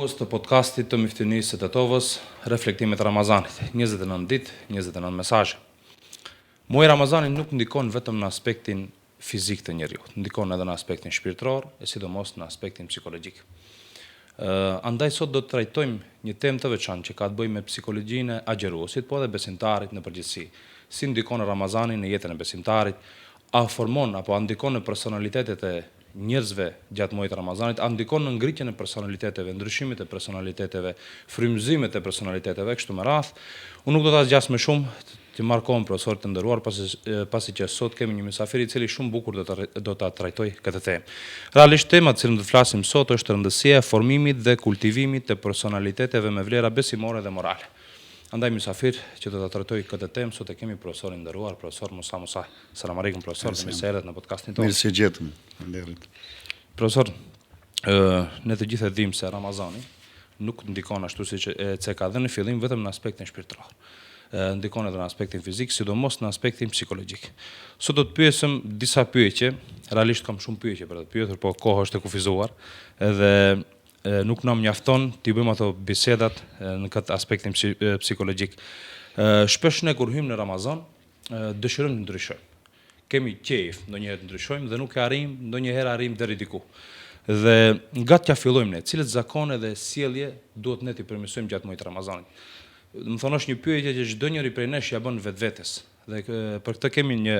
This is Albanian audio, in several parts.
radhës të podcastit të Miftinisë së Tetovës, reflektimet Ramazanit, 29 ditë, 29 mesazhe. Muaji i Ramazanit nuk ndikon vetëm në aspektin fizik të njeriut, ndikon edhe në aspektin shpirtëror, e sidomos në aspektin psikologjik. Andaj sot do të trajtojmë një temë të veçantë që ka të bëjë me psikologjinë e agjeruesit, po edhe besimtarit në përgjithësi. Si ndikon Ramazani në jetën e besimtarit, a formon apo a ndikon në personalitetet e njerëzve gjatë muajit Ramazanit, a ndikon në ngritjen e personaliteteve, ndryshimet e personaliteteve, frymëzimet e personaliteteve, kështu me radhë. Unë nuk do ta zgjas më shumë, të marr kohën profesorët të nderuar, pasi që sot kemi një mysafir i cili shumë bukur do ta trajtoj këtë temë. Realisht tema të cilën do të flasim sot është rëndësia e formimit dhe kultivimit të personaliteteve me vlera besimore dhe morale. Andaj mysafir që do ta trajtoj këtë temë, sot e kemi profesorin nderuar, profesor Musa Musa. Selam aleikum profesor, mirë se erdhët në podcastin tonë. Mirë se gjetëm. Faleminderit. Profesor, ne të gjithë e dimë se Ramazani nuk ndikon ashtu siç e ka dhënë në fillim vetëm në aspektin shpirtëror. Ndikon edhe në aspektin fizik, sidomos në aspektin psikologjik. Sot do të pyesim disa pyetje, realisht kam shumë pyetje për të pyetur, po koha është e kufizuar, edhe nuk na mjafton t'i bëjmë ato bisedat në këtë aspektin psikologjik. Shpesh ne kur hyjmë në Ramazan, dëshirojmë të ndryshojmë. Kemi qejf, ndonjëherë ndryshojmë dhe nuk e arrijmë, ndonjëherë arrijmë deri diku. Dhe nga t'ja fillojmë ne, cilët zakone dhe sjellje duhet ne t'i përmirësojmë gjatë muajit Ramazanit. Më thonë është një pyetje që çdo njeri prej nesh ja bën vetvetes. Dhe për këtë kemi një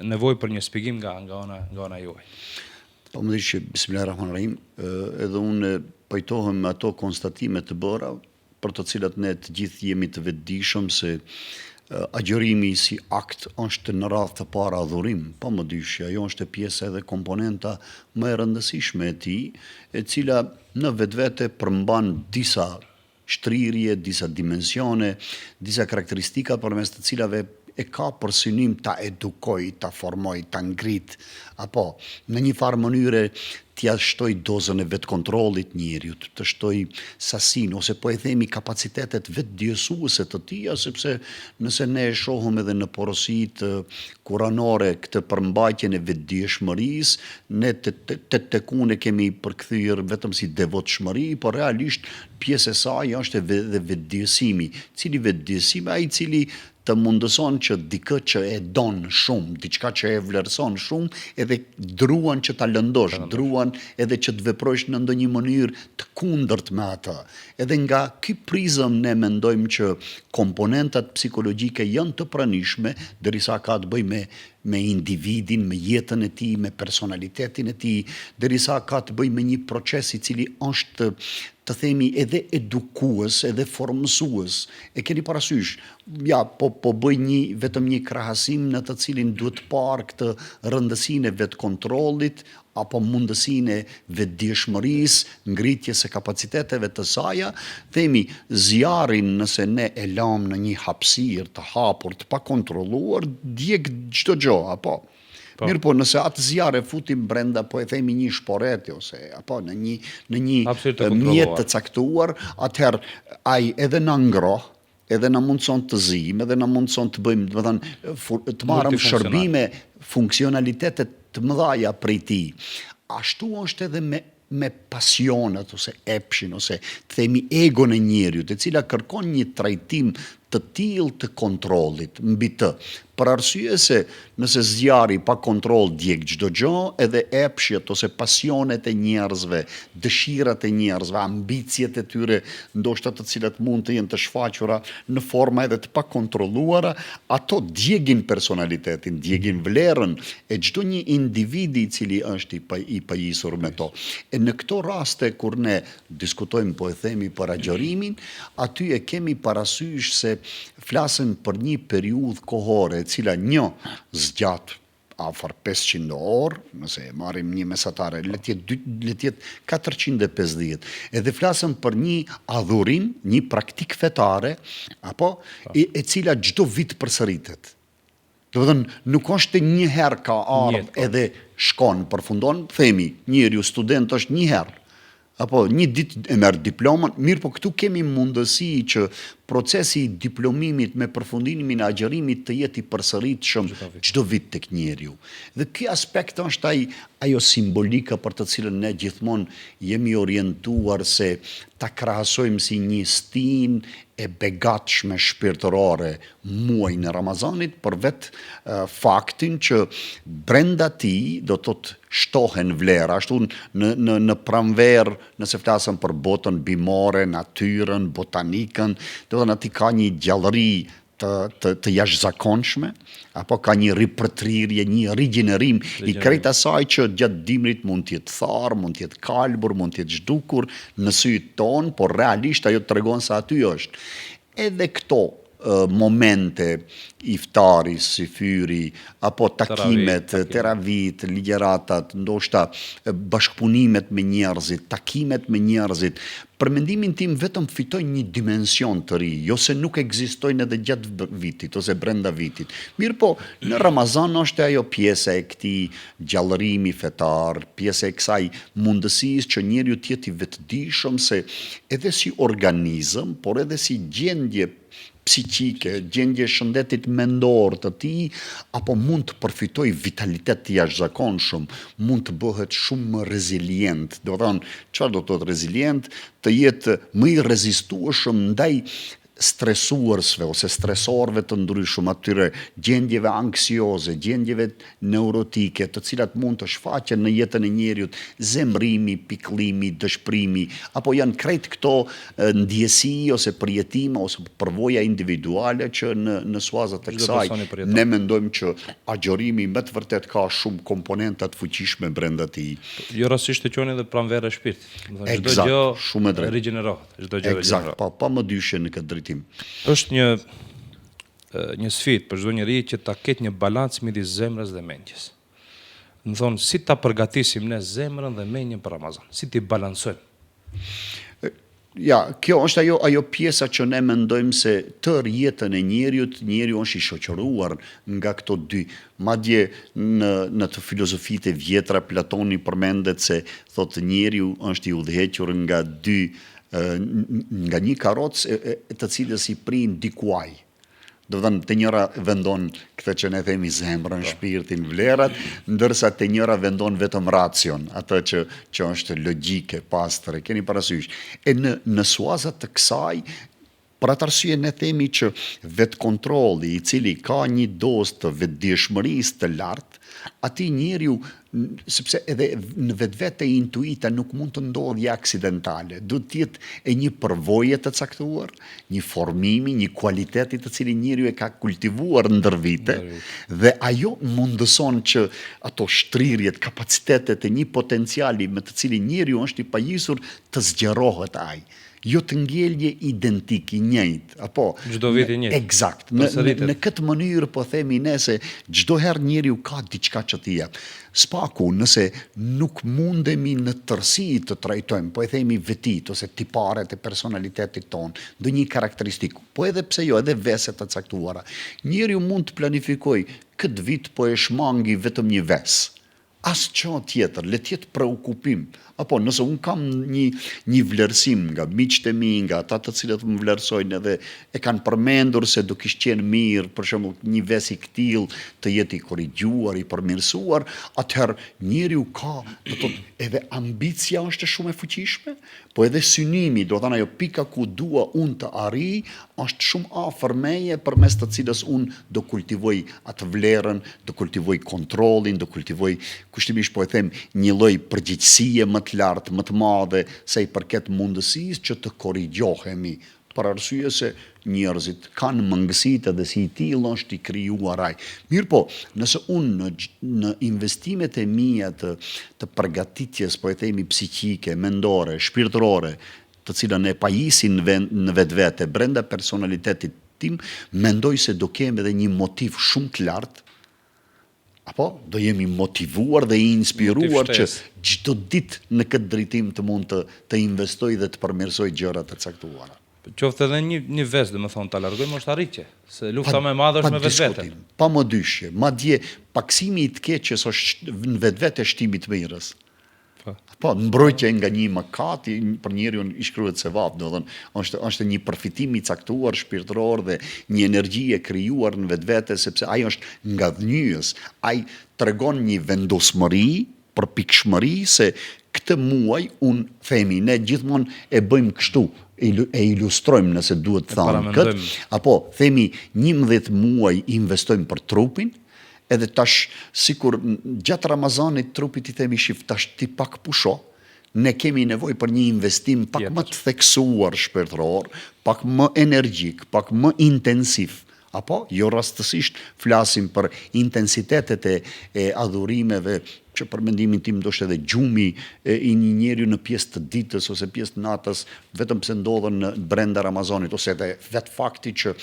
nevojë për një shpjegim nga ona juaj. Po më dish, bismillahirrahmanirrahim, edhe unë pajtohem me ato konstatime të bëra, për të cilat ne të gjithë jemi të vetëdijshëm se agjërimi si akt është në radhë të parë adhurim, po më dish, ajo është pjesë edhe komponenta më e rëndësishme e tij, e cila në vetvete përmban disa shtrirje, disa dimensione, disa karakteristika përmes të cilave e ka për synim ta edukoj, ta formoj, ta ngrit, apo në një farë mënyre t'ja shtoj dozën e vetkontrollit njeriut, të shtoj sasinë, ose po e themi kapacitetet vetëdijësuese të tija, sepse nëse ne e shohëm edhe në porositë kuranore këtë përmbajtjen e vetëdijshmërisë, ne tekun e kemi përkthyer vetëm si devotshmëri, por realisht pjesë e saj është edhe vetëdijësimi. Cili vetëdijësimi? Ai i cili të mundëson që dikë që e don shumë, diçka që e vlerëson shumë, edhe druan që ta lëndosh, druan edhe që të veprosh në ndonjë mënyrë të kundërt me atë. Edhe nga ky prizëm ne mendojmë që komponentat psikologjike janë të pranishme, derisa ka të bëjë me individin, me jetën e tij, me personalitetin e tij, derisa ka të bëjë me një proces i cili është të themi edhe edukues, edhe formësues. E keni parasysh, ja, po bëj vetëm një krahasim në të cilin duhet parë këtë rëndësinë e vetkontrollit, apo mundësinë e vetëdijshmërisë, ngritjes së kapaciteteve të saja, themi zjarrin nëse ne e lëmë në një hapësirë të hapur, të pakontrolluar, djeg çdo gjë, apo. Mirë po, nëse atë zjarr e futim brenda, po e themi një shporeti, ose apo në një mjet të caktuar, atëherë ai edhe na ngroh, edhe na mundson të zijmë, edhe na mundson të bëjmë, të marrim shërbime, funksionalitetet të mëdha prej tij. Ashtu është edhe me pasionet, ose epshin, ose të themi egon e njeriut, e cila kërkon një trajtim të tillë të kontrollit mbi të. Për arsye se nëse zjarri pa kontroll djeg çdo gjë, edhe epshjet ose pasionet e njerëzve, dëshirat e njerëzve, ambicjet e tyre, ndoshta të cilat mund të jenë të shfaqura në forma edhe të pakontrolluara, ato djegin personalitetin, djegin vlerën e çdo një individi i cili është i pajisur me to. E në këto raste kur ne diskutojmë, po e themi për agjërimin, aty e kemi parasysh se flasim për një periudhë kohore e cila zgjat afër 500 orë, nëse e marrim një mesatare, le të jetë 450. Edhe flasëm për një adhurim, një praktik fetare, apo e cila çdo vit përsëritet. Do të thënë, nuk është një herë ka ardhur edhe shkon, përfundon, themi, njeriu student është një herë, apo një ditë e merr diplomën, mirë po këtu kemi mundësi që procesi i diplomimit me përfundimin e agjerimit të jetë i përsëritshëm çdo vit tek njeriu. Dhe ky aspekt është ajo simbolika për të cilën ne gjithmonë jemi orientuar se ta krahasojmë si një stinë e begatshme shpirtërore muajin e Ramazanit, për vetë faktin që brenda tij do të thotë shtohen vlera, ashtu në pranverë, nëse flasëm për botën bimore, natyrën, botanikën, do të thonë aty ka një gjallëri të jashtëzakonshme, apo ka një ripërtrirje, një rigjenerim i krejt asaj që gjatë dimrit mund të jetë tharë, mund të jetë kalbur, mund të jetë zhdukur në sytë tonë, por realisht ajo tregon se aty është. Edhe këto momente, iftari, syfyri, apo takimet, teravit, ligjeratat, ndoshta bashkëpunimet me njerëzit, takimet me njerëzit, për mendimin tim vetëm fitojnë një dimension të ri, jo se nuk ekzistojnë edhe gjatë vitit ose brenda vitit. Mirë po, në Ramazan është ajo pjesa e këtij gjallërimi fetar, pjesa e kësaj mundësisë që njeriu të jetë i vetëdijshëm se edhe si organizëm, por edhe si gjendje psiqike, gjendje shëndetit mendor të tij, apo mund të përfitoj vitalitet të jashtëzakonshëm, mund të bëhet shumë më rezilient. Do të thonë, çfarë do të thotë rezilient? Të jetë më i rezistueshëm ndaj stresuarsve ose stresorëve të ndryshëm, atyre gjendjeve anksioze, gjendjeve neurotike, të cilat mund të shfaqen në jetën e njeriut, zemrimi, pikëllimi, dëshpërimi, apo janë krejt këto ndjesi ose përjetime ose përvoja individuale që në suazat e kësaj ne mendojmë që agjërimi me të vërtet ka shumë komponenta të fuqishme brenda tij. Jo rastësisht të quhen edhe pranverë e shpirtit. Eksakt, çdo shumë e drejtë. rigjenerohet, çdo gjë Eksakt, pa më dyshje në këtë drejtim. Është një sfidë për çdo njeri që ta ketë një balancë midis zemrës dhe mendjes. Më thonë, si ta përgatisim ne zemrën dhe mendjen për Ramazan? Si ti balancojmë? Ja, kjo është ajo pjesa që ne mendojmë se tërë jetën e njeriu është i shoqëruar nga këto dy. Madje në të filozofitë e vjetra Platoni përmendet se thotë njeriu është i udhëhequr nga një karrocë të cilës i prin dikuaj. Do të thënë, te njëra vendon këtë që ne themi zemrën, shpirtin, vlerat, ndërsa te njëra vendon vetëm racion, atë që është logjike, pastër, keni parasysh. E në suazat të kësaj, për atë arsye ne themi që vetkontrolli, i cili ka një dozë të vetëdijshmërisë të lartë, aty njeriu, sepse edhe në vetvete intuita nuk mund të ndodhë aksidentale, duhet të jetë e një përvoje të caktuar, një formimi, një kualiteti të cilin njeriu e ka kultivuar ndër vite, dhe ajo mundëson që ato shtrirjet, kapacitetet e një potenciali me të cilin njeriu është i pajisur të zgjerohet ai. Jo të ngjelje identik i njëjtë, apo çdo vit i njëjtë. Eksakt. Në këtë mënyrë po themi ne se çdo herë njeriu ka diçka që t'i jep. Spaku, nëse nuk mundemi në tërësi të trajtojmë, po e themi vetit ose tiparet e personalitetit ton, dhe një karakteristik, po edhe pse jo, edhe veset të caktuara. Njeriu mund të planifikoj këtë vit po e shmangi vetëm një ves. Asë që tjetër, le tjetë preokupim. Apo nëse unë kam një vlerësim nga miqtë e mi, nga ata të cilët më vlerësojnë edhe e kanë përmendur se do kishte qenë mirë, për shembull një ves i këtill të jetë i korrigjuar, i përmirësuar, atëherë njeriu ka, do të thotë, edhe ambicia është shumë e fuqishme, po edhe synimi, do të thënë ajo pika ku dua unë të arrij, është shumë afër meje përmes të cilës unë do kultivoj atë vlerën, do kultivoj kontrollin, do kultivoj kushtimisht po e them një lloj përgjegjësie më të lartë, më të madhe sa i përket mundësisë që të korrigjohemi, për arsye se njerëzit kanë mangësitë dhe si i tillë është i krijuar ai. Mirë po, nëse unë në investimet e mia të përgatitjes, po e themi psiqike, mendore, shpirtërore, të cilën e pajisin në vetvete brenda personalitetit tim, mendoj se do kem edhe një motiv shumë të lartë, apo do jemi motivuar dhe i inspiruar që çdo ditë në këtë drejtim të mund të investoj dhe të përmirësoj gjërat e caktuara. Qoftë edhe një ves, domethënë ta largojmë është arritje, se lufta më e madhe është me vetveten. Pa më dyshje, madje paksimi i të keqes është në vetvete shtimi i mirës. Po, mbrojtje nga një mëkat për njeriu i shkruhet sevap, do të thonë, është një përfitim i caktuar shpirtëror dhe një energji e krijuar në vetvete sepse ai është nga dhënjës, ai tregon një vendosmëri përpikshmëri se këtë muaj unë themi, ne gjithmonë e bëjmë kështu, e ilustrojmë nëse duhet thamë këtë, apo themi 11 muaj investojmë për trupin, edhe tash, sikur gjatë Ramazanit trupit i themi shif, tash ti pak pusho, ne kemi nevojë për një investim pak më të theksuar shpirtëror, pak më energjik, pak më intensiv. Apo, jo rastësisht flasim për intensitetet e adhurimeve, që për mendimin tim ndoshta edhe gjumi i një njeriu në pjesë të ditës ose pjesë të natës, vetëm pse ndodhen brenda Ramazanit, ose edhe vetë fakti që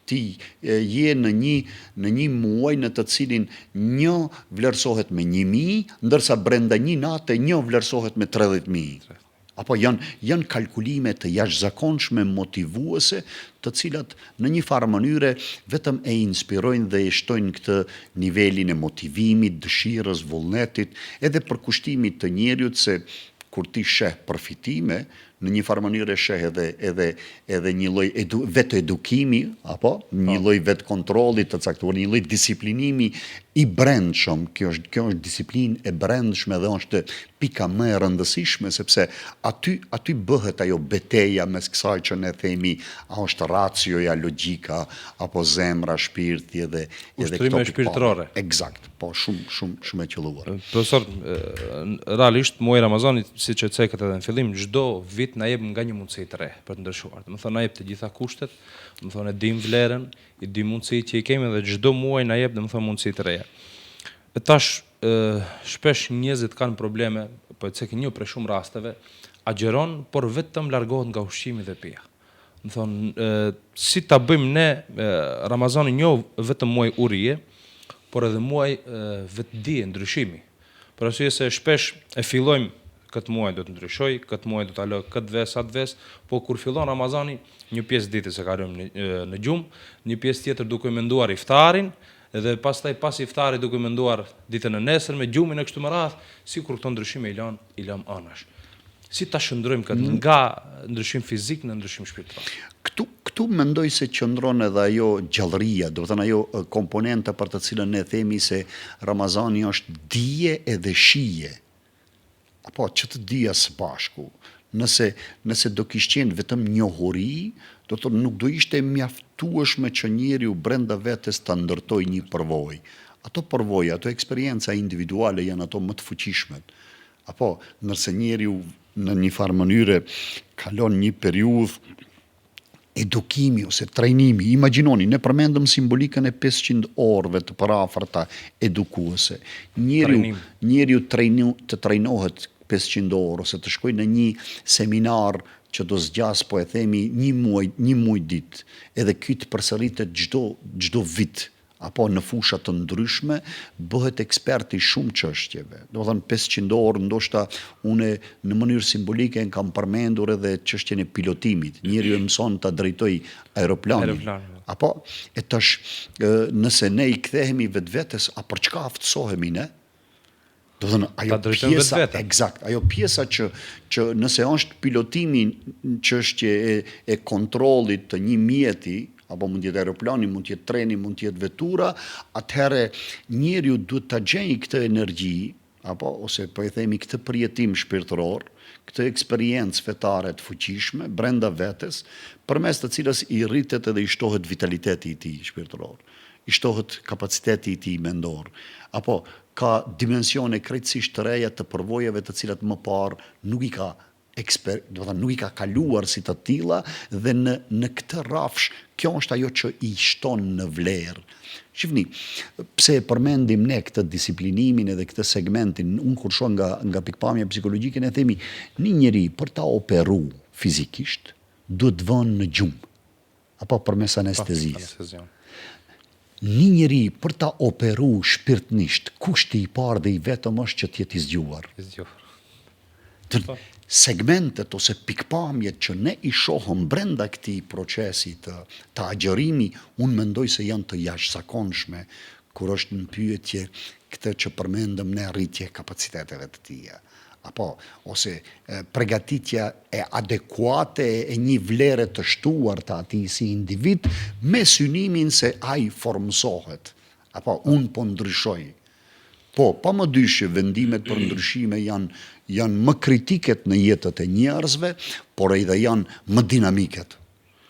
ti je në një muaj në të cilin një vlerësohet me 1.000, ndërsa brenda një nate një vlerësohet me 30.000. Apo janë kalkulime të jashtëzakonshme motivuese, të cilat në një farë mënyre vetëm e inspirojnë dhe e shtojnë këtë nivelin e motivimit, dëshirës, vullnetit, edhe përkushtimit të njeriut se kur ti sheh përfitime, në një farë mënyrë sheh edhe një lloj vetë edukimi, apo një lloj vetë kontrolli të caktuar, një lloj disiplinimi i brendshëm. Kjo është disiplinë e brendshme dhe është pika më e rëndësishme, sepse aty bëhet ajo betejë mes kësaj që ne themi a është racionja, logjika apo zemra, shpirti edhe ushtrime shpirtërore. Eksakt, po shumë e qelluar. Profesor, realisht muaji Ramazanit, siç e cekët edhe në fillim, çdo vit na jep nga një mundësi të re për të ndryshuar. Do të thonë na jep të gjitha kushtet, do të thonë e dim vlerën, i dim mundësitë që i kemi dhe çdo muaj na jep, do të thonë mundësi të reja. Tash shpesh njerëzit kanë probleme, po e cekin një prej shumë rasteve, agjeron, por vetëm largohet nga ushqimi dhe pija. Do të thonë si ta bëjmë ne Ramazanin jo vetëm muaj urije, por edhe muaj vetdije, ndryshimi. Për arsye se shpesh e fillojmë këtë muaj do të ndryshoj, këtë muaj do të aloj këtë ves, atë ves, po kur fillon Ramazani, një pjesë ditës e kalojmë në gjumë, një pjesë tjetër duke menduar iftarin, edhe pastaj pas iftarit duke menduar ditën e nesërme, gjumin e kështu me radhë, sikur këto ndryshime i lëm anash. Si ta shndrojmë këtë nga ndryshim fizik në ndryshim shpirtëror? Këtu mendoj se qëndron edhe ajo gjallëria, do të thënë ajo komponenta për të cilën ne themi se Ramazani është dije edhe shije. Apo që të dija së bashku. Nëse do kishte qenë vetëm njohuri, do të nuk do ishte mjaftueshme që njeriu brenda vetes ta ndërtojë një përvojë. Ato përvoja, ato eksperienca individuale janë ato më të fuqishmet. Apo nëse njeriu në një farë mënyre kalon një periudhë edukimi ose trajnimi. Imagjinoni, ne përmendëm simbolikën e 500 orëve të paraafërta edukuese. Njeriu të trajnohet 500 orë ose të shkojë në një seminar që do zgjas, po e themi, një muaj ditë, edhe ky të përsëritet çdo vit, apo në fusha të ndryshme, bëhet ekspert i shumë çështjeve. Do të thënë 500 orë, ndoshta unë në mënyrë simbolike kam përmendur edhe çështjen e pilotimit. Njeriu e mëson ta drejtojë aeroplanin. Apo e tash nëse ne i kthehemi vetvetes, a për çka aftësohemi ne? Do të thënë ajo pjesa, eksakt, ajo pjesa që nëse është pilotimi çështje e kontrollit të një mjeti, apo mund të jetë aeroplani, mund të jetë treni, mund të jetë vetura, atëherë njeriu duhet ta gjejë këtë energji, apo ose po e themi këtë përjetim shpirtëror, këtë eksperiencë fetare të fuqishme brenda vetes, përmes të cilës i rritet edhe i shtohet vitaliteti i tij shpirtëror, i shtohet kapaciteti i tij mendor, apo ka dimensione krejtësisht të reja të përvojave të cilat më parë nuk i ka kaluar si të tilla, dhe në këtë rrafsh kjo është ajo që i shton në vlerë. Shifni, pse e përmendim ne këtë disiplinimin edhe këtë segmentin, unë kur shoh nga pikpamja psikologjike, ne themi një njeri për ta operu fizikisht duhet vënë në gjumë, apo përmes anestezisë. Një njeri për ta operu shpirtnisht, kushti i parë dhe i vetëm është që t'jetë i zgjuar. Segmentet ose pikpamjet që ne i shohëm brenda këtij procesi të agjërimi, unë mendoj se janë të jashtëzakonshme kur është në pyetje këtë që përmendëm ne, rritje kapaciteteve të tija. Apo ose përgatitja e adekuate e një vlere të shtuar të atij si individ, me synimin se ai formsohet. Apo unë po ndryshoj. Po, pa më dyshje, vendimet për ndryshime janë më kritiket në jetët e njerëzve, por edhe janë më dinamiket.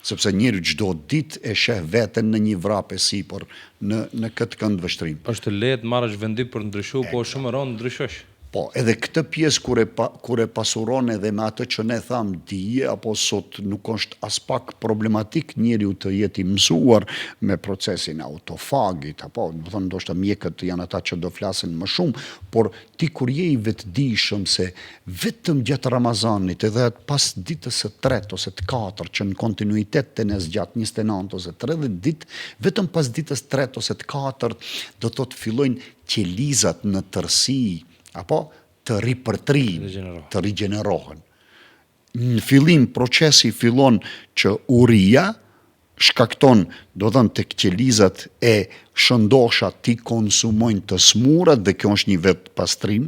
Sepse njeri çdo ditë e sheh veten në një vrapë sipër në këtë kënd vështrim. Është lehtë marrësh vendim për ndryshu, po shumë rënd ndryshosh. Po, edhe këtë pjesë kur e pasuron edhe me atë që ne tham dije, apo sot nuk është as pak problematik njeriu të jetë i mësuar me procesin e autofagit, apo do thonë ndoshta mjekët janë ata që do flasin më shumë, por ti kur je i vetëdijshëm se vetëm gjatë Ramazanit edhe pas ditës së 3 ose të 4 që në kontinuitet të ne zgjat 29 ose 30 ditë, vetëm pas ditës 3 ose të 4 do të fillojnë qelizat në tërësi apo të të rigjenerohen. Në fillim procesi fillon që uria shkakton, do thënë tek qelizat e shëndosha ti konsumojnë të smurat dhe kjo është një vetë pastrim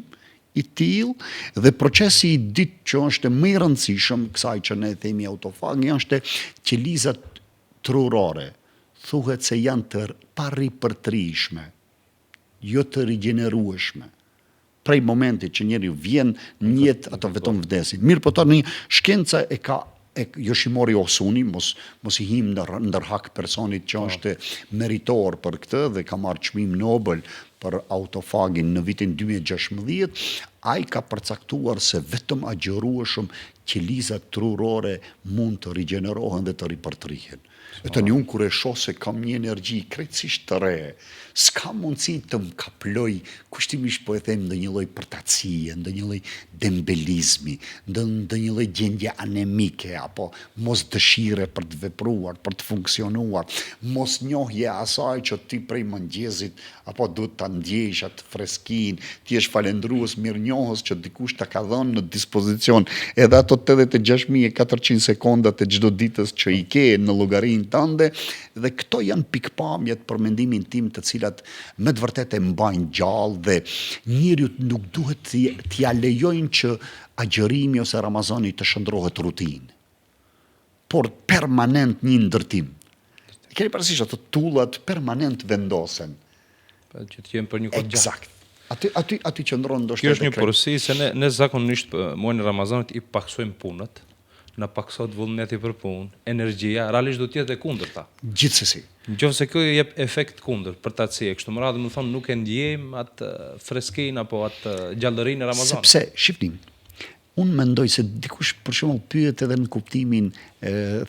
i tillë dhe procesi i dytë që është më i rëndësishëm kësaj që ne themi autofagi është qelizat trurore. Thuhet se janë të paripërtrishme, jo të rigjenerueshme. Prej momentit që njeriu vjen në jetë, ato vetëm vdesin. Mirë po tani shkenca e ka Yoshimori Osuni, mos i him ndërhak personit që është meritor për këtë dhe ka marrë çmim Nobel për autofagin në vitin 2016, ai ka përcaktuar se vetëm agjërueshëm qelizat trurore mund të rigjenerohen dhe të ripërtrihen. E tani unë kur e shoh se kam një energji krejtësisht të re, s'ka mundësi të më kaploj, kushtimisht po e them ndonjë lloj përtatësie, ndonjë lloj dembelizmi, ndonjë lloj gjendje anemike apo mos dëshire për të vepruar, për të funksionuar, mos njohje asaj që ti prej mëngjesit apo duhet ta ndjejsh atë freskinë, ti je falendrues mirënjohës që dikush ta ka dhënë në dispozicion edhe ato 86.400 sekondat e çdo ditës që i ke në llogarinë tënde dhe këto janë pikpamjet për mendimin tim të cilat me të vërtetë e mbajnë gjallë dhe njeriu nuk duhet t'ia lejojnë që agjërimi ose Ramazani të shndrohet rutinë, por permanent një ndërtim. Keni parasysh ato tullat permanent vendosen. Që të jenë për një kohë gjatë. Eksakt. Aty qëndron ndoshta. Kjo është një porosi se ne zakonisht muajin e Ramazanit i paksojmë punët, na paksot vullneti për punë, energjia, realisht do të jetë e kundërta. Gjithsesi. Nëse kjo jep efekt kundër, përtatësi e kështu me radhë, më thonë nuk e ndjejmë atë freskinë apo atë gjallërinë e Ramazanit. Sepse shifni, unë mendoj se dikush për shembull pyet edhe në kuptimin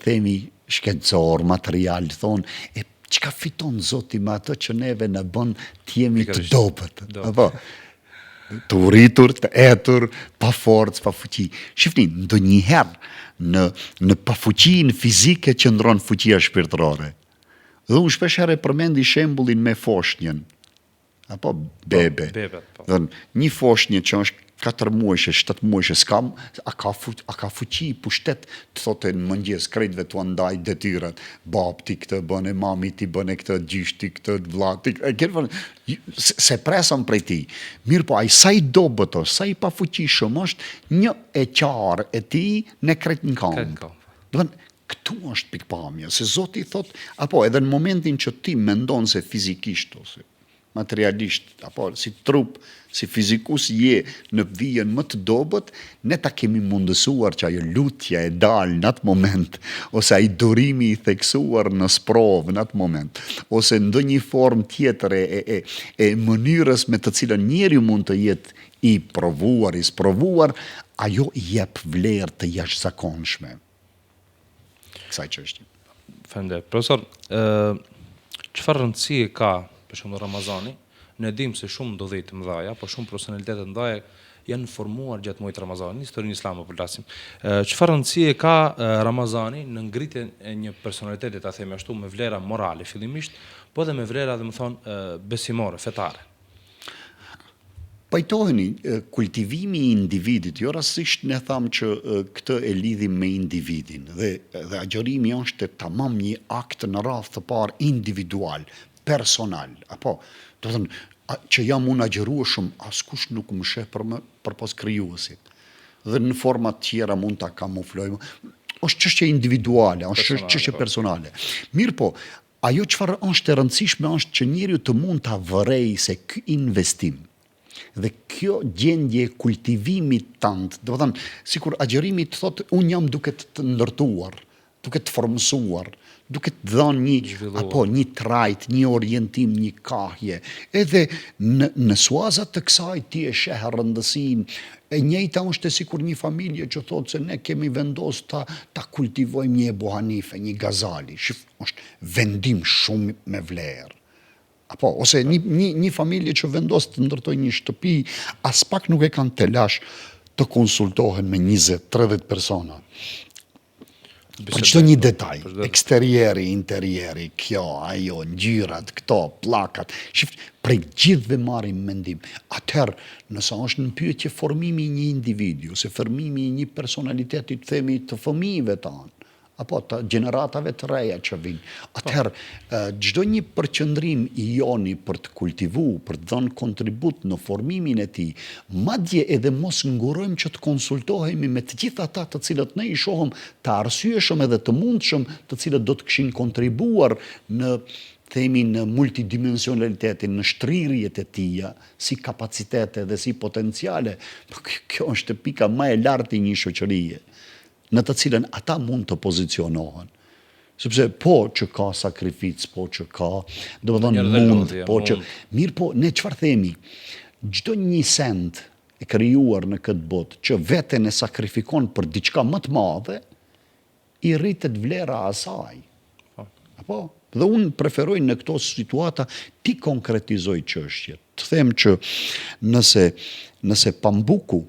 themi shkencor, material, thonë çka fiton Zoti me atë që neve na bën të jemi të dobët. Apo të uritur, të etur, pa forcë, pa fuqi. Shifni, ndonjëherë në pafuqinë fizike qëndron fuqia shpirtërore. Dhe unë shpeshherë përmendi shembullin me foshnjën, apo bebe. Një foshnjë që është 4 muajshe, 7 muajshe, a ka fuqi, pushtet, të thote në mëngjes, krejtve të ndaj detyrat, bab ti këtë bëne, mami ti bëne këtë, gjysh ti këtë, vlla ti, se presën prej ti. Mirë po, sa i dobëto, sa i pa fuqi shumë është, një e qarë e ti në krejt në kam. Këtu është pikpamja, se Zoti thot, apo edhe në momentin që ti mendon se fizikisht ose materialisht, apo si trup, si fizikus je në vijën më të dobët, ne ta kemi mundësuar që ajo lutja e dalë në atë moment, ose ai durimi i theksuar në sprovë në atë moment, ose ndonjë formë tjetër e mënyrës me të cilën njeriu mund të jetë i provuar, i sprovuar, ajo jep vlerë të jashtëzakonshme. Kësaj çështje. Faleminderit. Profesor, çfarë rëndësie ka për shembull Ramazani? Ne dimë se shumë ndodhi të mëdha, po shumë personalitete të mëdha janë formuar gjatë muajit Ramazani, në historinë islame po flasim. Çfarë rëndësie ka Ramazani në ngritjen e një personaliteti, ta themi ashtu, me vlera morale fillimisht, po edhe me vlera, domethënë, besimore, fetare? Pajtoheni, kultivimi i individit, jo rastësisht ne thamë që këtë e lidhim me individin dhe agjërimi është tamam një akt në radhë të parë individual, personal, apo do të thënë që jam unë agjërueshëm, askush nuk më sheh përpos krijuesit. Dhe në forma të tjera mund ta kamufloj. Është çështje individuale, është çështje personale. Mirë po, ajo çfarë është e rëndësishme është që njeriu të mund ta vërejë se ky investim Dhe kjo gjendje e kultivimit tant, do të thënë, sikur agjerimi të thotë, unë jam duke të ndërtuar, duke të formësuar, duke të dhënë një trajt, një orientim, një kahje. Edhe në suazat të kësaj ti e sheh rëndësinë. E njëjta është sikur një familje që thotë se ne kemi vendos ta kultivojmë një Ebu Hanife, një Gazali. Është vendim shumë me vlerë. Ose një familje që vendos të ndërtoj një shtëpi, as pak nuk e kanë telash të konsultohen me 20-30 persona. Për çdo një detaj, eksterieri, interieri, kjo, ajo, ngjyrat, këto, pllakat, prej gjithëve marrim mendim. Atëherë, nëse është në pyetje formimi i një individu, ose formimi i një personaliteti, të themi, të fëmijëve tanë, apo të gjeneratave të reja që vinë. Atëherë, çdo një përqendrim i joni për të kultivu, për të dhënë kontribut në formimin e tij, madje edhe mos ngurojmë që të konsultohemi me të gjithë ata të cilët ne i shohëm të arsyeshëm edhe të mundshëm, të cilët do të kishin kontribuar në multidimensionalitetin, në shtrirjet e tija, si kapacitete dhe si potenciale. Kjo është pika më e lartë e një shoqërie, në të cilën ata mund të pozicionohen. Sepse po që ka sakrificë, po që ka, do të thonë mund, po që mirë, po ne çfarë themi? Çdo një send e krijuar në këtë botë që veten e sakrifikon për diçka më të madhe, i rritet vlera asaj. Apo? Dhe unë preferoj në këto situata ti konkretizoj çështjet. Të them që nëse pambuku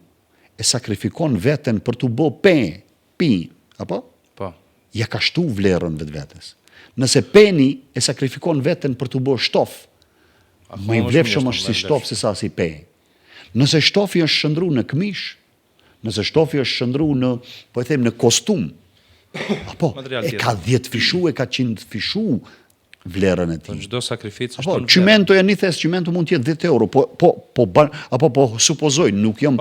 e sakrifikon veten për t'u bë pi, apo? Po. Ja ka shtu vlerën vetvetes. Nëse peni e sakrifikon veten për t'u bë shtof, më i vlefshëm është si shtof se sa si pe. Nëse shtofi është shndru në këmish, nëse shtofi është shndru në, po e them, në kostum, apo e ka 10 fishu, e ka 100 fishu vlerën e tij. Çdo sakrificë është vlerë. Çimento janë thes, çimento mund të jetë 10 euro, po supozoj, nuk jam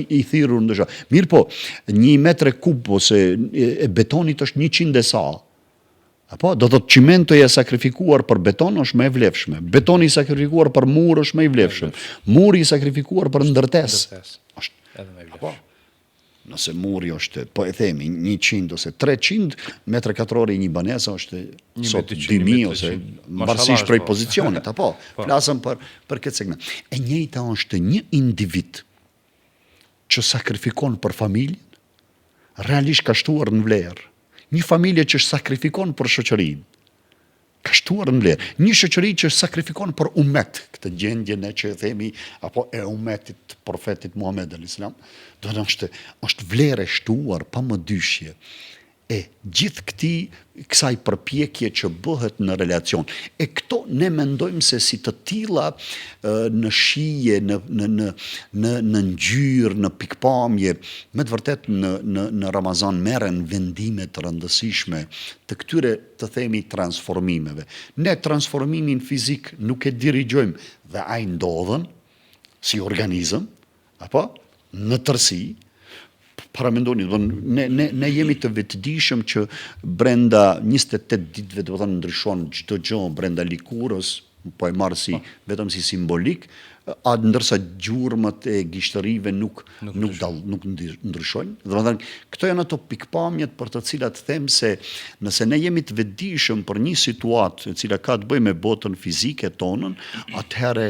i thirrur ndosha. Mirë po, 1 metër kub ose e betonit është 100 e sa. Apo do thotë çimentoja e sakrifikuar për beton është më e vlefshme. Betoni i sakrifikuar për mur është më i vlefshëm. Muri i sakrifikuar për ndërtesë është edhe më i vlefshëm. Nëse muri është, po e themi, 100 ose 300 metra katror i një banesa është sot 2000 ose varësisht prej pozicionit, apo flasëm për këtë segment. E njëjta është një individ që sakrifikon për familjen, realisht ka shtuar në vlerë. Një familje që sakrifikon për shoqërinë, ka shtuar në vlerë. Një shoqëri që sakrifikon për umet, këtë gjendjen e që themi, apo e umetit profetit Muhammed al-Islam, do të është vlerë e shtuar pa më dyshje. E gjithë kësaj përpjekje që bëhet në relacion. E këto ne mendojmë se si të tilla në shije, në ngjyrë, në pikpamje, me të vërtet në Ramazan merren vendime të rëndësishme të këtyre, të themi, transformimeve. Ne transformimin fizik nuk e dirigjojmë dhe ai ndodhen si organizëm, apo në tërësi. Paramendoni, ne jemi të vetëdijshëm që brenda 28 ditëve do të thonë ndryshon çdo gjë brenda likurës, po e marr vetëm si simbolik, ndërsa gjurmët e gishtërive nuk ndryshojnë. Do të thonë, këto janë ato pikpamjet për të cilat them se nëse ne jemi të vetëdijshëm për një situatë e cila ka të bëjë me botën fizike tonën, atëherë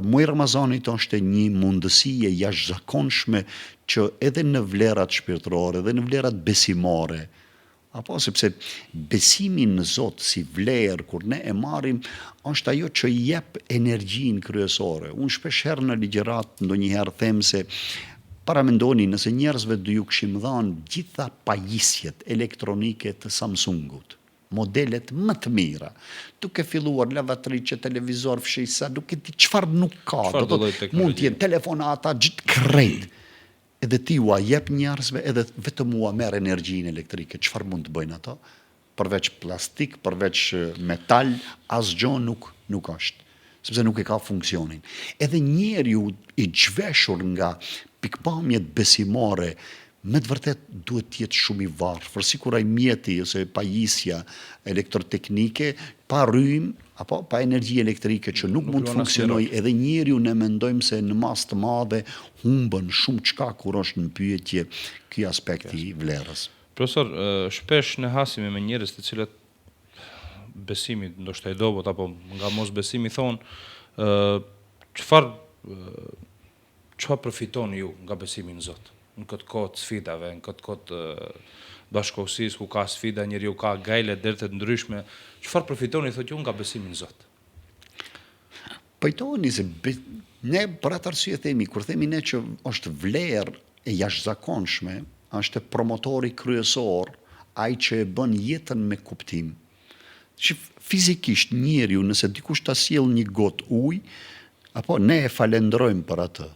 muaji Ramazanit është një mundësi e jashtëzakonshme që edhe në vlerat shpirtërore, edhe në vlerat besimore, apo sepse besimi në Zot si vlerë, kur ne e marrim, është ajo që jep energjinë kryesore. Unë shpeshherë në ligjërat ndonjëherë them se paramendoni nëse njerëzve do ju kishim dhënë gjitha pajisjet elektronike të Samsungut, modelet më të mira, duke filluar lavatriçe, televizor, fshisa, duke ti çfarë nuk ka, mund të jenë telefonata, gjithë krejt. Edhe ti ua jep njerëzve, edhe vetëm ua merr energjinë elektrike. Çfarë mund të bëjnë ato? Përveç plastik, përveç metal, asgjë nuk është, sepse nuk e ka funksionin. Edhe njeriu i zhveshur nga pikpamjet besimore, me të vërtet duhet të jetë shumë i varfër, sikur ai mjeti ose pajisja elektroteknike, pa rrym, apo pa energji elektrike që nuk mund të luan funksionoj, edhe njeriu ne mendojmë se në mas të madhe humbën shumë çka kur është në pyetje ky aspekti i vlerës. Profesor, shpesh ne hasemi me njerëz të cilët besimi ndoshta i dobët apo nga mos besimi thonë çfarë përfitoni ju nga besimi në Zot? Në këtë kohë të sfidave, në këtë kohë të bashkëkohësisë ku ka sfida, njeriu ka gajle derte të ndryshme, çfarë përfitoni thotë ju nga besimi në Zot? Pajtoheni se ne për atë arsye themi, kur themi ne që është vlerë e jashtëzakonshme, është promotori kryesor, ai që e bën jetën me kuptim. Që fizikisht njeriu nëse dikush ta sjell një gotë ujë, apo ne e falenderojmë për atë.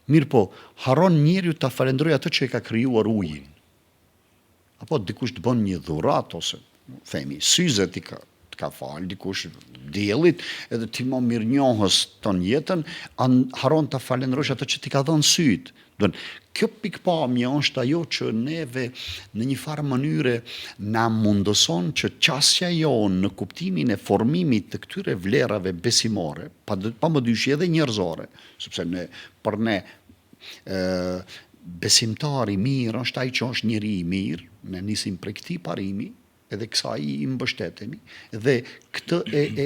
Mirë po, haron njeriu ta falenderojë atë që e ka krijuar ujin. Apo dikush të bën një dhuratë ose themi syzet i ka fal dikush diellit, edhe ti më mirënjohës ton jetën, haron ta falenderosh atë që ti ka dhënë syt. Kjo pikpamje është ajo që neve në një farë mënyre na mundëson që qasja jonë në kuptimin e formimit të këtyre vlerave besimore, pa më dyshje edhe njerëzore, sepse për ne besimtari mirë është ai që është njeri i mirë, ne nisim prej këtij parimi, edhe kësaj i mbështetemi, dhe këtë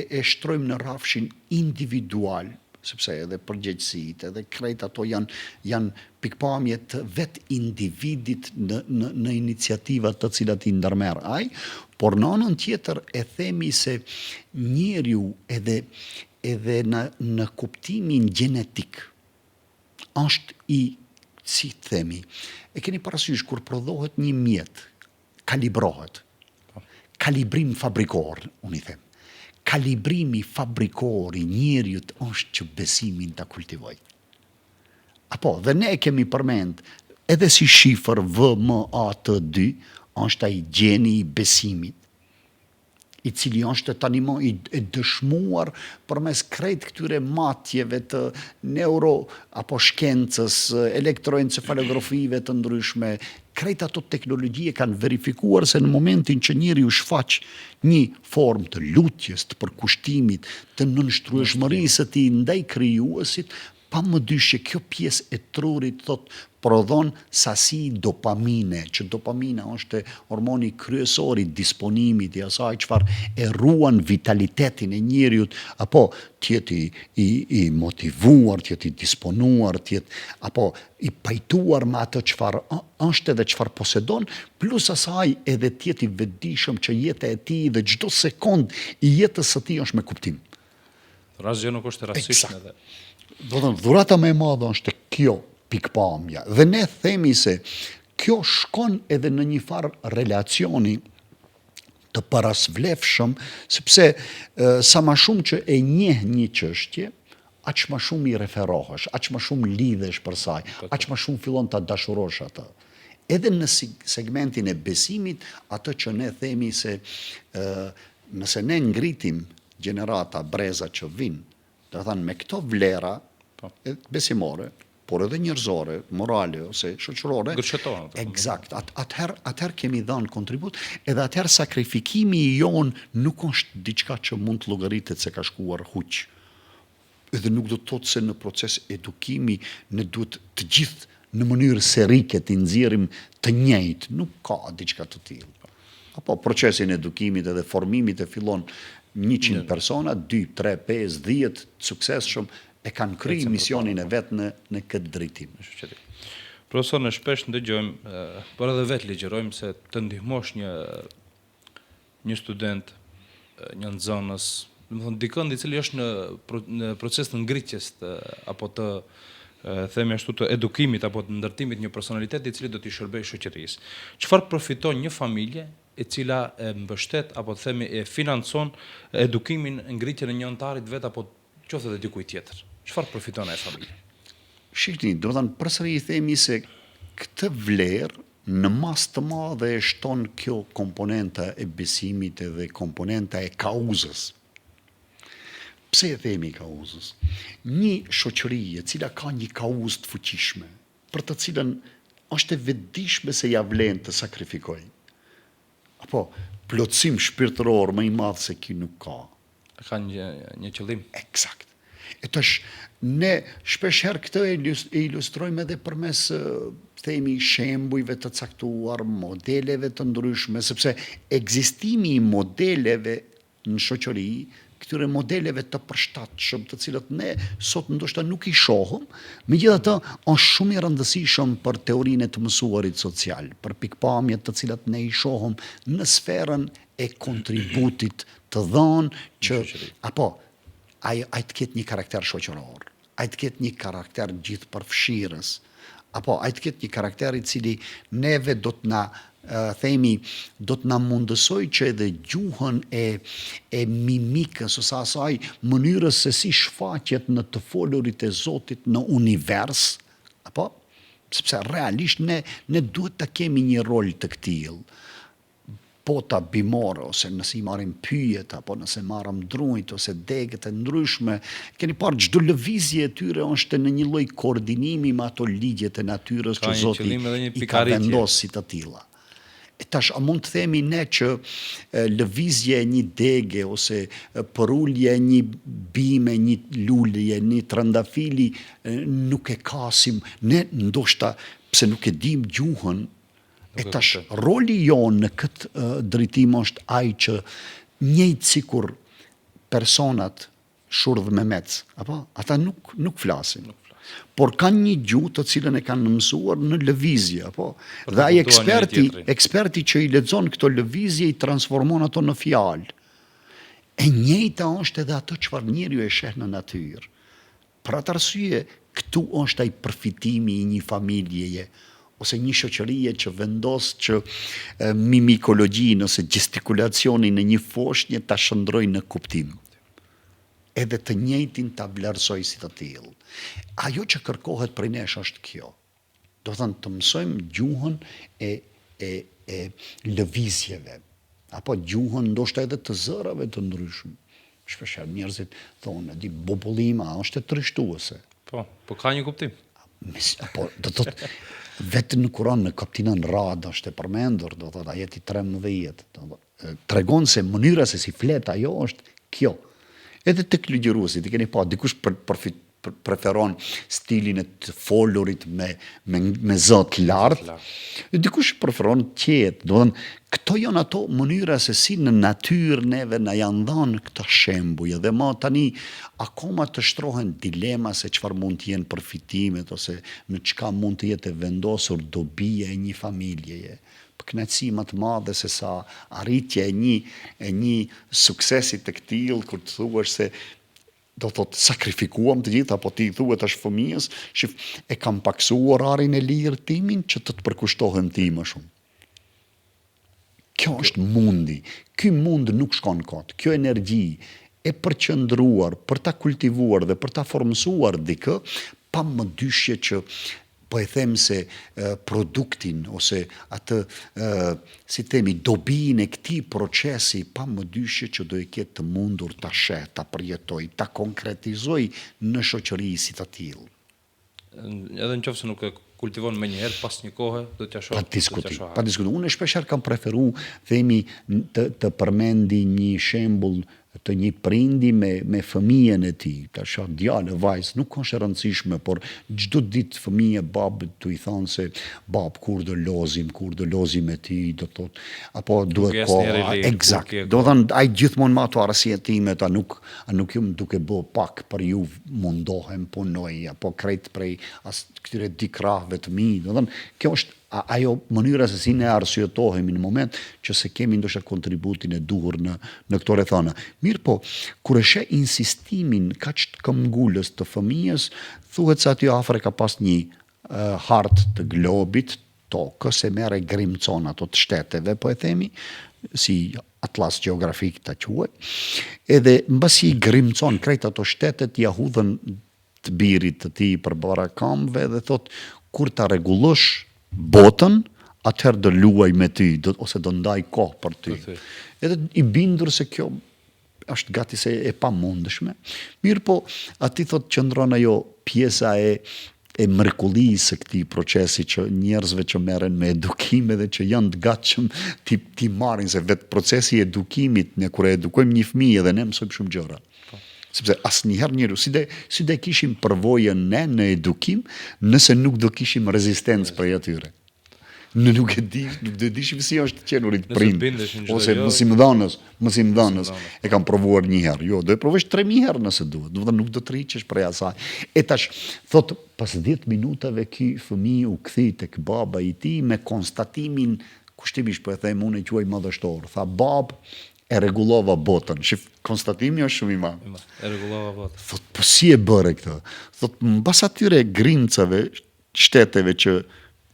e shtrojmë në rrafshin individual, sepse edhe përgjegjësitë, edhe krejt ato janë pikpamje të vetë individit në iniciativat të cilat i ndërmerr ai, por në anën tjetër e themi se njeriu edhe në kuptimin gjenetik është i, si themi, e keni parasysh kur prodhohet një mjet, kalibrohet, kalibrim fabrikor, unë i them. Kalibrimi fabrikor i njeriut është që besimin ta kultivoj. Apo, dhe ne kemi përmend, edhe si shifër VMAT2, është ai gjeni i besimit, i cili është tani më e dëshmuar përmes krejt këtyre matjeve të neuro apo shkencës, elektroencefalografive të ndryshme, krejt ato teknologjie kanë verifikuar se në momentin që njeriu shfaq një formë të lutjes, të përkushtimit, të nënshtrueshmërisë të tij ndaj krijuesit, pa më dyshje kjo pjesë e trurit prodhon sasi dopamine, që dopamina është hormoni kryesor i disponimit i asaj çfarë e ruan vitalitetin e njeriut, apo tjetë i motivuar, tjetë i disponuar, apo i pajtuar me atë çfarë është edhe çfarë posedon, plus asaj edhe tjetë i vetëdijshëm që jeta e tij dhe çdo sekond i jetës së tij është me kuptim. Asgjë nuk është rastësisht edhe. Dhurata më e madhe është kjo pikpamja. Dhe ne themi se kjo shkon edhe në një farë relacioni të parasvlefshëm, sepse sa më shumë që e njeh një çështje, aq më shumë i referohesh, aq më shumë lidhesh për saj, aq më shumë fillon ta dashurosh atë. Edhe në segmentin e besimit, atë që ne themi se nëse ne ngritim gjenerata breza që vinë, do të thënë me këto vlera besimore, por edhe njerëzore, morale ose shoqërore, eksakt, atëherë kemi dhënë kontribut, edhe atëherë sakrifikimi i jon nuk është diçka që mund të llogaritet se ka shkuar huq. Edhe nuk do të thotë se në proces edukimi ne duhet të gjithë në mënyrë serike të nxjerrim të njëjtë, nuk ka diçka të tillë. Apo procesin e edukimit edhe formimit e fillon 100 persona, 2, 3, 5, 10 suksesshëm e kanë kryer misionin e vet në këtë drejtim. Profesor, ne shpesh ndëgjojmë, por edhe vetë ligjërojmë se të ndihmosh një student, një nxënës, domethënë dikën i cili është në proces të ngritjes apo të themi ashtu të edukimit apo të ndërtimit një personaliteti i cili do t'i shërbejë shoqërisë. Çfarë përfiton një familje e cila e mbështet apo themi e financon edukimin, ngritjen e një antarit vet apo qoftë edhe dikujt tjetër? Çfarë përfiton ai familje? Shihni, do të thënë përsëri i themi se këtë vlerë në mas të madhe e shton kjo komponenta e besimit edhe komponenta e kauzës. Pse e themi kauzës? Një shoqëri e cila ka një kauzë të fuqishme, për të cilën është e vetëdijshme se ja vlen të sakrifikojë. Apo plotësim shpirtëror më i madh se ky nuk ka. Ka një qëllim. Eksakt. E tash, ne shpesh herë këtë e ilustrojmë edhe përmes themi shembujve të caktuar, modeleve të ndryshme, sepse ekzistimi i modeleve në shoqëri, këtyre modeleve të përshtatshëm, të cilët ne sot ndoshta nuk i shohëm, megjithatë është shumë i rëndësishëm për teorinë e të mësuarit social, për pikpamjet të cilat ne i shohëm në sferën e kontributit të dhënë që ai të ketë një karakter shoqëror, ai të ketë një karakter gjithëpërfshirës, apo ai të ketë një karakter i cili neve do të na do të na mundësoj që edhe gjuhën e mimikës ose asaj mënyrës se si shfaqet në të folurit e Zotit në univers, apo sepse realisht ne duhet të kemi një rol të këtill. Pota bimore, ose nëse i marrim pyjet, apo nëse marrim drunjt, ose degët e ndryshme, keni parë çdo lëvizje e tyre është në një lloj koordinimi me ato ligjet e natyrës që Zoti i ka vendosur si të tilla. E tash, a mund të themi ne që lëvizje e një dege, ose përulje e një bime, një lulje, një trëndafili, nuk e kasim, ne ndoshta, pse nuk e dim gjuhën, e tash, roli jonë në këtë drejtim është ai që njëjtë sikur personat shurdh me mec, apo ata nuk flasin. Por kanë një gjuhë të cilën e kanë mësuar në lëvizje, apo. Dhe ai eksperti që i lexon këto lëvizje i transformon ato në fjalë. E njëjta është edhe ato çfarë njeriu e sheh në natyrë. Për atë arsye, këtu është ai përfitimi i një familjeje ose një shoqërie që vendos që mimikologjin ose gestikulacionin në një foshnjë ta shndrojë në kuptim. Edhe të njëjtin ta vlerësoj si të tillë. Ajo që kërkohet prej nesh është kjo. Do thënë të mësojmë gjuhën e lëvizjeve, apo gjuhën ndoshta edhe të zërave të ndryshme. Shpeshherë njerëzit thonë, di bobullima është e trishtuese. Po ka një kuptim. Po, do thotë vetë në Kur'an në kapitullin Ra'd është e përmendur, do thotë ajeti 13, tregon se mënyra se si flet ajo është kjo. Edhe tek ligjëruesit, i keni pa, dikush preferon stilin e të folurit me zot lartë, dikush preferon qetë. Do thënë, këto janë ato mënyra se si në natyrë neve na janë dhënë këto shembuj, dhe më tani akoma të shtrohen dilema se çfarë mund të jenë përfitimet ose në çka mund të jetë e vendosur dobia e një familjeje. Kënaqësi më të madhe se sa arritja e një suksesi të këtill, kur të thuash se do thotë sakrifikuam të gjithë, apo ti thuhet tash fëmijës, shif, e kam paksuar orarin e lirë timin që të përkushtohem ti më shumë. Kjo është mundi. Ky mund nuk shkon kot. Kjo energji e përqendruar, për ta kultivuar dhe për ta formsuar dikë, pa më dyshje që po e them se produktin ose atë, si themi, dobin e këtij procesi, pa më dyshje që do i ketë të mundur ta sheh, ta përjetoj, ta konkretizoj në shoqëri si të tillë. Edhe nëse nuk e kultivon më njëherë, pas një kohe do t'ja shoh. Pa diskutim. Unë shpeshherë kam preferuar, themi, të përmendi një shembull të një prindi me fëmijën e tij, tash djalë, vajzë, nuk është e rëndësishme, por çdo ditë fëmijë babit tu i thonë se bab, kur do lozim me ti, do thotë, apo duhet kohë, eksakt. Do thënë ai gjithmonë me ato arsiet time, a nuk jam duke bë pak për ju mundohem, punoj, apo krejt prej këtyre dikrahve të mi, do thënë, kjo është ajo mënyra se si ne arsyetohemi në moment që se kemi ndoshta kontributin e duhur në këto rrethana. Mirë po, kur e sheh insistimin kaq të këmbgulës të fëmijës, thuhet se aty afër ka pas një hartë të globit, tokës, e merr e grimcon ato të shteteve, po e themi, si atlas gjeografik ta quaj, edhe mbasi i grimcon krejt ato shtetet, ja hudhën të birit të tij përpara këmbëve dhe thot, kur ta rregullosh botën, atëherë do luaj me ty, ose do ndaj kohë për ty. Edhe i bindur se kjo është gati se e pamundshme. Mirë po, ati thot qëndron ajo pjesa e e mrekullisë së këtij procesi që njerëzve që merren me edukim dhe që janë të gatshëm ti marrin se vetë procesi i edukimit, ne kur e edukojmë një fëmijë edhe ne mësojmë shumë gjëra. Sepse asnjëherë njeriu si do kishim përvojën ne në edukim nëse nuk do kishim rezistencë prej atyre. Në nuk do dishim si është qenurit prind, ose mos i dhënës, e kam provuar një herë. Jo, do e provosh 3000 herë nëse duhet. Do të nuk do të rriqesh prej asaj. E tash thot pas 10 minutave ky fëmijë u kthyi tek baba i tij me konstatimin, kushtimisht po e them unë e quaj madhështor. Tha bab, e rregullova botën. Shif, konstatimi është shumë i madh. E rregullova botën. Thot po si e bëre këtë? Thot mbas atyre grincave, shteteve që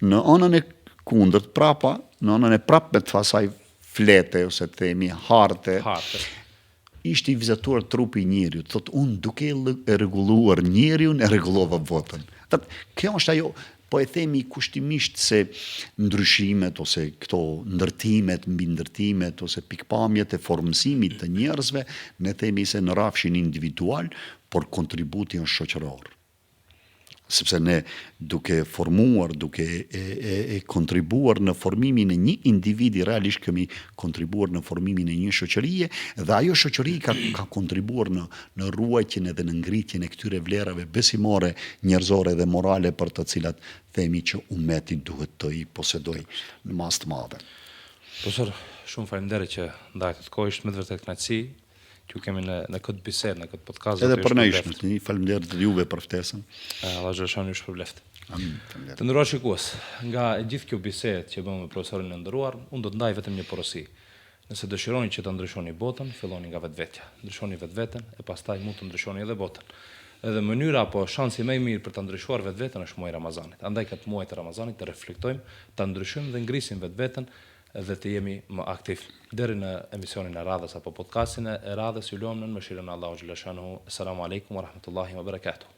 në anën e kundërt prapa, në anën e prapme të asaj flete ose të themi harte. Ishte i vizatuar trupi i njeriut. Thot unë duke e rregulluar njeriun e rregullova botën. Thot kjo është ajo, po e themi kushtimisht se ndryshimet ose këto ndërtimet, mbi ndërtimet ose pikpamjet e formësimit të njerëzve, ne themi se në rafshin individual, por kontributi është shoqëror. Sepse ne duke formuar, duke e kontribuar në formimin e një individi, realisht kemi kontribuar në formimin e një shoqërie, dhe ajo shoqëri ka kontribuar në ruajtjen edhe në ngritjen e këtyre vlerave besimore, njerëzore dhe morale për të cilat themi që ummeti duhet të i posedoj në mas të madhe. Profesor, shumë faleminderit që ndajtë të kohë, ishte me të vërtet kënaqësi që kemi në këtë bisedë, në këtë podcast. Edhe për ne ishte, faleminderit juve për ftesën. Allah xhaleshani ju shpërbleft. Amin. Të nderuar shikues, nga gjithë kjo bisedë që bëmë me profesorin e nderuar, unë do të ndaj vetëm një porosi. Nëse dëshironi që të ndryshoni botën, filloni nga vetvetja. Ndryshoni vetveten e pastaj mund të ndryshoni edhe botën. Edhe mënyra apo shansi më i mirë për ta ndryshuar vetveten është muaji i Ramazanit. Andaj këtë muaj të Ramazanit të reflektojmë, ta ndryshojmë dhe ngrisim vetveten dhe të jemi më aktiv. Deri në emisionin e radhës apo podcastin e radhës, ju lutem në mëshirën e Allahut xhaleshanu. Assalamu alaikum wa rahmatullahi wa barakatuh.